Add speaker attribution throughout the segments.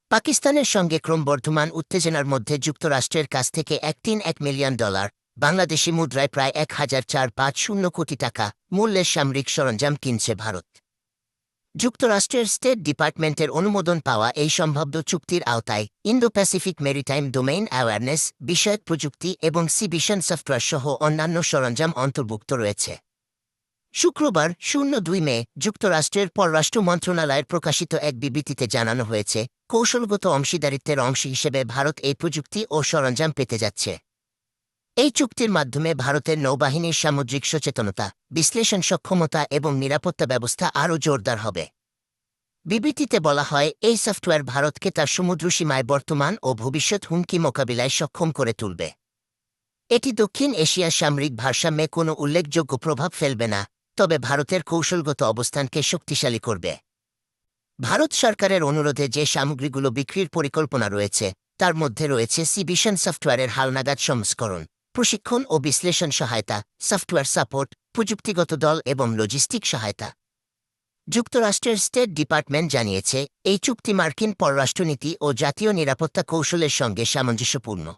Speaker 1: পাকিস্তানের সঙ্গে ক্রমবর্ধমান উত্তেজনার মধ্যে যুক্তরাষ্ট্রের কাছ থেকে $1.1 মিলিয়ন বাংলাদেশি মুদ্রায় প্রায় ১,৪৫০ কোটি টাকা মূল্যের সামরিক সরঞ্জাম কিনছে ভারত। যুক্তরাষ্ট্রের স্টেট ডিপার্টমেন্টের অনুমোদন পাওয়া এই সম্ভাব্য চুক্তির আওতায় Indo Pacific maritime domain awareness বিষয়ক প্রযুক্তি এবং সি-ভিশন সফটওয়্যার সহ অন্যান্য সরঞ্জাম অন্তর্ভুক্ত রয়েছে। শুক্রবার ০২ মে যুক্তরাষ্ট্রের পররাষ্ট্র মন্ত্রণালয়ের প্রকাশিত এক বিবৃতিতে জানানো হয়েছে, কৌশলগত অংশীদারিত্বের অংশ হিসেবে ভারত এই প্রযুক্তি ও সরঞ্জাম পেতে যাচ্ছে। এই চুক্তির মাধ্যমে ভারতের নৌবাহিনীর সামুদ্রিক সচেতনতা, বিশ্লেষণ সক্ষমতা এবং নিরাপত্তা ব্যবস্থা আরও জোরদার হবে। বিবৃতিতে বলা হয়, এই সফটওয়্যার ভারতকে তার সমুদ্রসীমায় বর্তমান ও ভবিষ্যৎ হুমকি মোকাবিলায় সক্ষম করে তুলবে। এটি দক্ষিণ এশিয়ার সামরিক ভারসাম্যে কোনো উল্লেখযোগ্য প্রভাব ফেলবে না, তবে ভারতের কৌশলগত অবস্থানকে শক্তিশালী করবে। ভারত সরকারের অনুরোধে যে সামগ্রীগুলো বিক্রির পরিকল্পনা রয়েছে তার মধ্যে রয়েছে সি-ভিশন সফটওয়্যারের হালনাগাদ সংস্করণ, প্রশিক্ষণ ও বিশ্লেষণ সহায়তা, সফটওয়্যার সাপোর্ট, প্রযুক্তিগত দল এবং লজিস্টিক সহায়তা। যুক্তরাষ্ট্রের স্টেট ডিপার্টমেন্ট জানিয়েছে, এই চুক্তি মার্কিন পররাষ্ট্রনীতি ও জাতীয় নিরাপত্তা কৌশলের সঙ্গে সামঞ্জস্যপূর্ণ।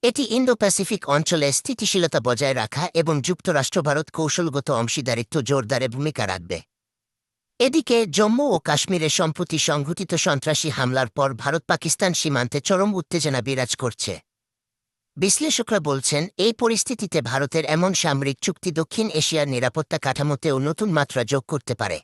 Speaker 1: এটি ইন্দো প্যাসিফিক অঞ্চলে স্থিতিশীলতা বজায় রাখা এবং যুক্তরাষ্ট্র ভারত কৌশলগত অংশীদারিত্ব জোরদারে ভূমিকা রাখবে। এদিকে জম্মু ও কাশ্মীরে সম্প্রতি সংঘটিত সন্ত্রাসী হামলার পর ভারত পাকিস্তান সীমান্তে চরম উত্তেজনা বিরাজ করছে। বিশ্লেষকরা বলছেন, এই পরিস্থিতিতে ভারতের এমন সামরিক চুক্তি দক্ষিণ এশিয়ার নিরাপত্তা কাঠামোতেও নতুন মাত্রা যোগ করতে পারে।